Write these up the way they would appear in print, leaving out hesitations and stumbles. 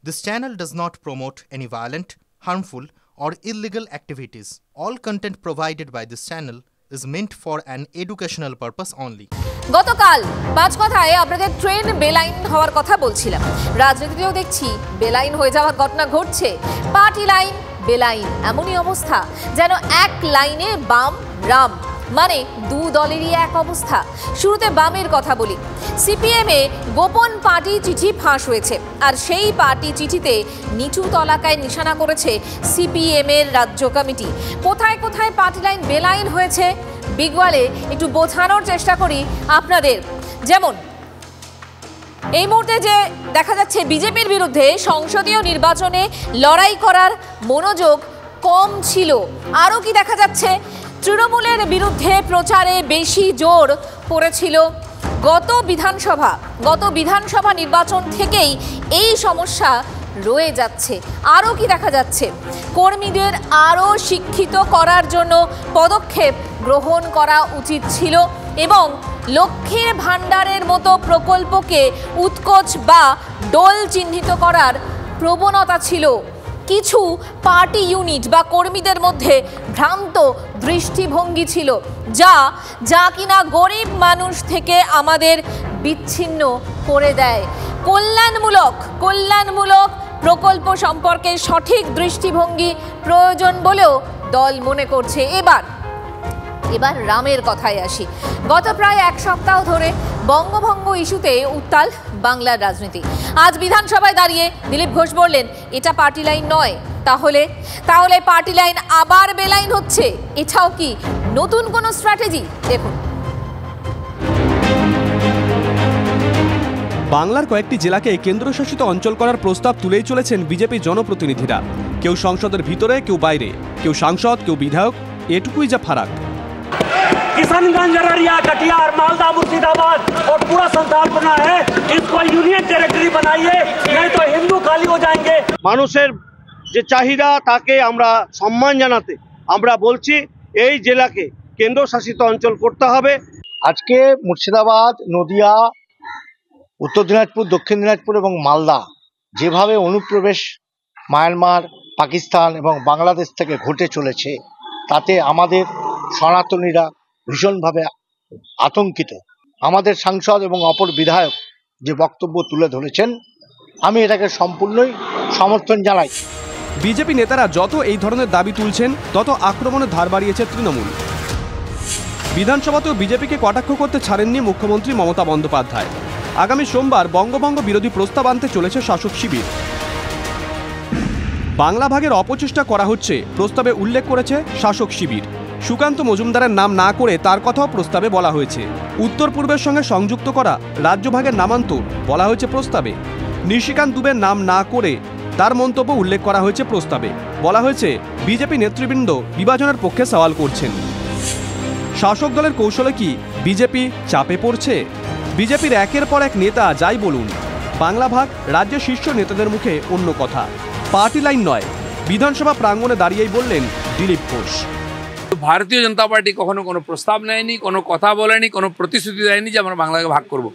This channel does not promote any violent, harmful, or illegal activities. All content provided by this channel is meant for an educational purpose only. গতকাল পাঁচ কথায় আপনাদের train বেলাইন হওয়ার কথা বলছিলাম। রাজনীতিতেও দেখছি বেলাইন হয়ে যাওয়ার ঘটনা ঘটছে। পার্টি লাইন বেলাইন এমনই অবস্থা যেন এক লাইনে বাম রাম, মানে দু দলেরই এক অবস্থা। শুরুতে বামের কথা বলি। সিপিএমে গোপন পার্টি চিঠি ফাঁস হয়েছে, আর সেই পার্টি চিঠিতে নিচু তলাকায় নিশানা করেছে সিপিএমের রাজ্য কমিটি। কোথায় কোথায় পার্টি লাইন বেলাইন হয়েছে বিগওয়ালে একটু বোঝানোর চেষ্টা করি আপনাদের। যেমন এই মুহূর্তে যে দেখা যাচ্ছে বিজেপির বিরুদ্ধে সংসদীয় নির্বাচনে লড়াই করার মনোযোগ কম ছিল। আরও কি দেখা যাচ্ছে, তৃণমূলের বিরুদ্ধে প্রচারে বেশি জোর পড়েছিল গত বিধানসভা নির্বাচন থেকেই এই সমস্যা রয়ে যাচ্ছে। আরও কি দেখা যাচ্ছে, কর্মীদের আরও শিক্ষিত করার জন্য পদক্ষেপ গ্রহণ করা উচিত ছিল এবং লক্ষ্মীর ভাণ্ডারের মতো প্রকল্পকে উৎকোচ বা ডোল চিহ্নিত করার প্রবণতা ছিল। কিছু পার্টি ইউনিট বা কর্মীদের মধ্যে ভ্রান্ত দৃষ্টিভঙ্গি ছিল, যা কিনা গরিব মানুষ থেকে আমাদের বিচ্ছিন্ন করে দেয়। কল্যাণমূলক প্রকল্প সম্পর্কে সঠিক দৃষ্টিভঙ্গি প্রয়োজন বলেও দল মনে করছে। এবার রামের কথায় আসি। গত প্রায় এক সপ্তাহ ধরে বঙ্গভঙ্গ ইস্যুতে উত্তাল বাংলার রাজনীতি। আজ বিধানসভায় দাঁড়িয়ে দিলীপ ঘোষ বললেন এটা পার্টি লাইন নয়। তাহলে পার্টি লাইন আবার বেলাইন হচ্ছে। এটাও কি নতুন কোনো স্ট্র্যাটেজি? দেখুন। বাংলার কয়েকটি জেলাকে কেন্দ্রশাসিত অঞ্চল করার প্রস্তাব তুলেই চলেছেন বিজেপি জনপ্রতিনিধিরা। কেউ সংসদের ভিতরে, কেউ বাইরে, কেউ সাংসদ, কেউ বিধায়ক, এটুকুই যা ফারাক। किशनगंज, अररिया, कटिहार, मालदा, मुर्शिदाबाद और पूरा संथालपना है, इसको यूनियन टेरिटरी बनाइए, नहीं तो हिंदू खाली हो जाएंगे। মানুষের যে চাহিদা তাকে আমরা সম্মান জানাতে আমরা বলছি এই জেলাকে কেন্দ্রশাসিত অঞ্চল করতে হবে। আজকে মুর্শিদাবাদ, নদিয়া, উত্তর দিনাজপুর, দক্ষিণ দিনাজপুর এবং মালদা যেভাবে অনুপ্রবেশ মায়ানমার, পাকিস্তান এবং বাংলাদেশ থেকে ঘটে চলেছে, তাতে আমাদের সনাতনীরা ভীষণভাবে আতঙ্কিত। আমাদের সাংসদ এবং অপর বিধায়ক যে বক্তব্য তুলে ধরেছেন, আমি এটাকে সম্পূর্ণই সমর্থন জানাই। বিজেপি নেতারা যত এই ধরনের দাবি তুলছেন, তত আক্রমণের ধার বাড়িয়েছে তৃণমূল। বিধানসভাতেও বিজেপিকে কটাক্ষ করতে ছাড়েননি মুখ্যমন্ত্রী মমতা বন্দ্যোপাধ্যায়। আগামী সোমবার বঙ্গভঙ্গ বিরোধী প্রস্তাব আনতে চলেছে শাসক শিবির। বাংলা ভাগের অপচেষ্টা করা হচ্ছে প্রস্তাবে উল্লেখ করেছে শাসক শিবির। সুকান্ত মজুমদারের নাম না করে তার কথাও প্রস্তাবে বলা হয়েছে। উত্তর পূর্বের সঙ্গে সংযুক্ত করা রাজ্যভাগের নামান্তর বলা হয়েছে প্রস্তাবে। নিশিকান্ত দুবের নাম না করে তার মন্তব্য উল্লেখ করা হয়েছে প্রস্তাবে। বলা হয়েছে বিজেপি নেতৃবৃন্দ বিভাজনের পক্ষে সওয়াল করছেন। শাসক দলের কৌশলে কি বিজেপি চাপে পড়ছে? বিজেপির একের পর এক নেতা যাই বলুন, বাংলা ভাগ রাজ্যের শীর্ষ নেতাদের মুখে অন্য কথা। পার্টি লাইন নয়, বিধানসভা প্রাঙ্গণে দাঁড়িয়েই বললেন দিলীপ ঘোষ। ভারতীয় জনতা পার্টি কখনো কোনো প্রস্তাব নেয়নি, কোনো কথা বলেনি, কোনো প্রতিশ্রুতি দেয়নি যে আমরা বাংলাকে ভাগ করব।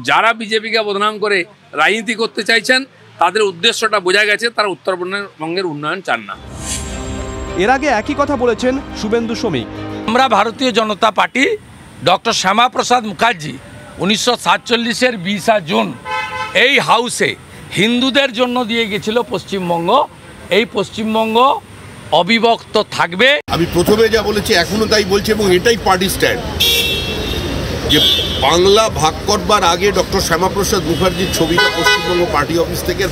যারা বিজেপিকে বদনাম করে রাজনীতি করতে চাইছেন, তাদের উদ্দেশ্যটা বোঝা গেছে, তারা উত্তরবঙ্গের উন্নয়ন চান না। এর আগে একই কথা বলেছেন শুভেন্দু শ্রমিক। আমরা ভারতীয় জনতা পার্টি ডক্টর শ্যামাপ্রসাদ মুখার্জি 1947-এর 20 জুন এই হাউসে হিন্দুদের জন্য দিয়ে গেছিল পশ্চিমবঙ্গ। এই পশ্চিমবঙ্গ অবিভক্ত থাকবে। আমি প্রথমে যা বলেছি এখনো তাই বলছি, এবং এটাই পার্টি স্ট্যান্ড, যে বাংলা ভাগ করবার আগে ডক্টর শ্যামাপ্রসাদ মুখার্জির ছবিটা পশ্চিমবঙ্গ পার্টি অফিস থেকে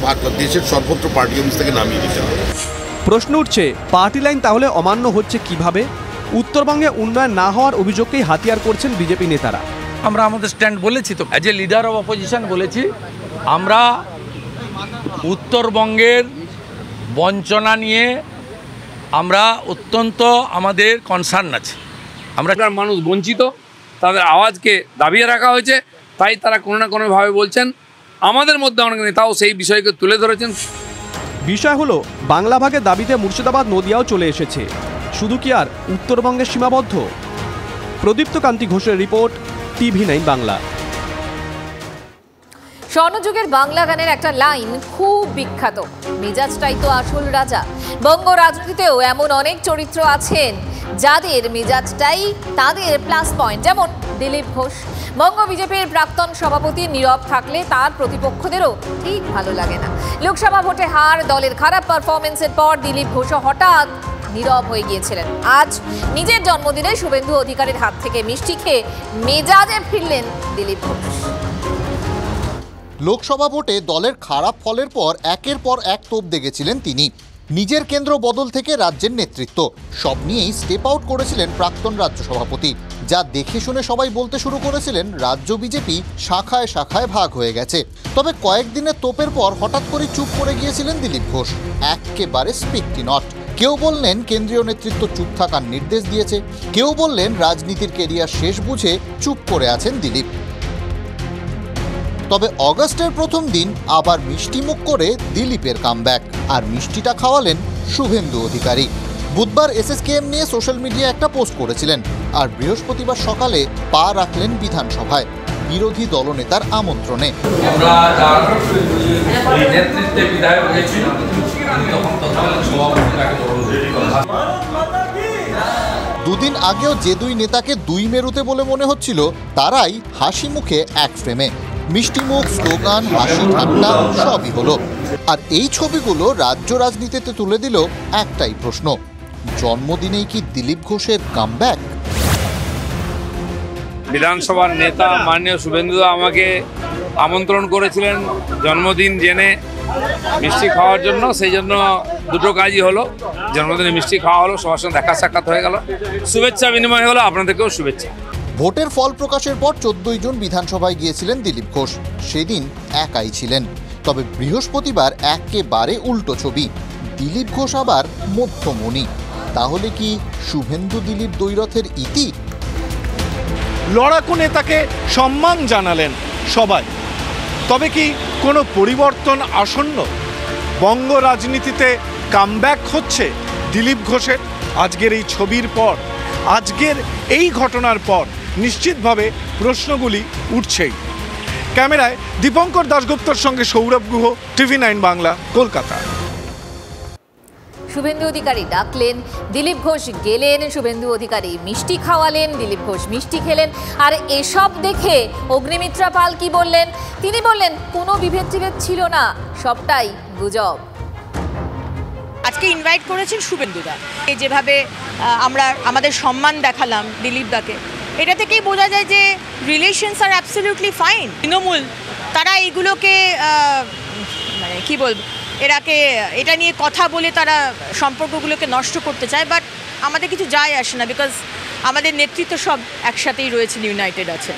দেশের সর্বত্র পার্টি অফিস থেকে নামিয়ে দিতে হবে। প্রশ্ন উঠছে, পার্টি লাইন তাহলে অমান্য হচ্ছে কিভাবে? উত্তরবঙ্গে উন্নয়ন না হওয়ার অভিযোগকেই হাতিয়ার করছেন বিজেপি নেতারা। আমরা আমাদের স্ট্যান্ড বলেছি তো, as a leader of opposition বলেছি, আমরা উত্তরবঙ্গের বঞ্চনা নিয়ে আমরা অত্যন্ত আমাদের কনসার্ন আছে। আমরা মানুষ বঞ্চিত, তাদের আওয়াজকে দাবিয়ে রাখা হয়েছে, তাই তারা কোনো না কোনোভাবে বলছেন। আমাদের মধ্যে অনেক নেতাও সেই বিষয়কে তুলে ধরেছেন। বিষয় হলো, বাংলা ভাগের দাবিতে মুর্শিদাবাদ, নদিয়াও চলে এসেছে। শুধু কি আর উত্তরবঙ্গে সীমাবদ্ধ? প্রদীপ্ত কান্তি ঘোষের রিপোর্ট, TV9 বাংলা। স্বর্ণযুগের বাংলা গানের একটা লাইন খুব বিখ্যাত, মেজাজটাই তো আসল রাজা। বঙ্গ রাজনীতিতেও এমন অনেক চরিত্র আছেন যাদের মেজাজটাই তাদের প্লাস পয়েন্ট, যেমন দিলীপ ঘোষ। বঙ্গ বিজেপির প্রাক্তন সভাপতি নীরব থাকলে তার প্রতিপক্ষদেরও ঠিক ভালো লাগে না। লোকসভা ভোটে হার, দলের খারাপ পারফরমেন্সের পর দিলীপ ঘোষও হঠাৎ নীরব হয়ে গিয়েছিলেন। আজ নিজের জন্মদিনে শুভেন্দু অধিকারীর হাত থেকে মিষ্টি খেয়ে মেজাজে ফিরলেন দিলীপ ঘোষ। লোকসভা ভোটে দলের খারাপ ফলের পর একের পর এক তোপ দেখেছিলেন তিনি। নিজের কেন্দ্র বদল থেকে রাজ্যের নেতৃত্ব সব নিয়েই স্টেপ আউট করেছিলেন প্রাক্তন রাজ্য সভাপতি, যা দেখে শুনে সবাই বলতে শুরু করেছিলেন রাজ্য বিজেপি শাখায় শাখায় ভাগ হয়ে গেছে। তবে কয়েকদিনের তোপের পর হঠাৎ করে চুপ করে গিয়েছিলেন দিলীপ ঘোষ, একেবারে স্পিকটি নট। কেউ বললেন কেন্দ্রীয় নেতৃত্ব চুপ থাকার নির্দেশ দিয়েছে, কেউ বললেন রাজনীতির কেরিয়ার শেষ বুঝে চুপ করে আছেন দিলীপ। তবে অগাস্টের প্রথম দিন আবার মিষ্টি মুখ করে দিলীপের কামব্যাক, আর মিষ্টিটা খাওয়ালেন শুভেন্দু অধিকারী। বুধবার এসএসকেএম নিয়ে সোশ্যাল মিডিয়া একটা পোস্ট করেছিলেন, আর বৃহস্পতিবার সকালে পা রাখলেন বিধানসভায় বিরোধী দলনেতার আমন্ত্রণে। দুদিন আগেও যে দুই নেতাকে দুই মেরুতে বলে মনে হচ্ছিল, তারাই হাসি মুখে এক ফ্রেমে। মিষ্টি মুখ, স্লোগান, হাসি ঠাট্টা সবই হলো। আর এই ছবিগুলো রাজ্য রাজনীতিতে তুলে দিল একটাই প্রশ্ন, জন্মদিনেই কি দিলীপ ঘোষের কামব্যাক? বিধানসভার নেতা মাননীয় শুভেন্দু আমাকে আমন্ত্রণ করেছিলেন জন্মদিন জেনে মিষ্টি খাওয়ার জন্য, সেই জন্য দুটো কাজই হলো। জন্মদিনে মিষ্টি খাওয়া হলো, সবার সঙ্গে দেখা সাক্ষাৎ হয়ে গেল, শুভেচ্ছা বিনিময় হলো, আপনাদেরকেও শুভেচ্ছা। ভোটের ফল প্রকাশের পর 14ই জুন বিধানসভায় গিয়েছিলেন দিলীপ ঘোষ, সেদিন একাই ছিলেন। তবে বৃহস্পতিবার একেবারে উল্টো ছবি, দিলীপ ঘোষ আবার মধ্যমণি। তাহলে কি শুভেন্দু দিলীপ দ্বৈরথের ইতি? লড়াকু নেতাকে সম্মান জানালেন সবাই, তবে কি কোনো পরিবর্তন আসন্ন? বঙ্গ রাজনীতিতে কামব্যাক হচ্ছে দিলীপ ঘোষের? আজকের এই ছবির পর, আজকের এই ঘটনার পর নিশ্চিতভাবে প্রশ্নগুলি উঠছেই। ক্যামেরায় দীপঙ্কর দাশগুপ্তর সঙ্গে সৌরভ গুহ, TV9 বাংলা, কলকাতা। শুভেন্দু অধিকারী ডাকলেন, দিলীপ ঘোষ গেলেন, শুভেন্দু অধিকারী মিষ্টি খাওয়ালেন, দিলীপ ঘোষ মিষ্টি খেলেন। আর এসব দেখে অগ্নিমিত্রা পাল কি বললেন? তিনি বললেন কোনো বিভেদ টিভেদ ছিল না, সবটাই গুজব। আজকে ইনভাইট করেছেন শুভেন্দুদা, যেভাবে আমরা আমাদের সম্মান দেখালাম দিলীপ দাকে, এটা থেকেই বোঝা যায় যে রিলেশনস আর অ্যাবসলিউটলি ফাইন। তৃণমূল তারা এইগুলোকে মানে কি বলবো, এটা নিয়ে কথা বলে তারা সম্পর্কগুলোকে নষ্ট করতে চায়, বাট আমাদের কিছু যায় আসে না, বিকজ আমাদের নেতৃত্ব সব একসাথেই রয়েছেন, ইউনাইটেড আছে।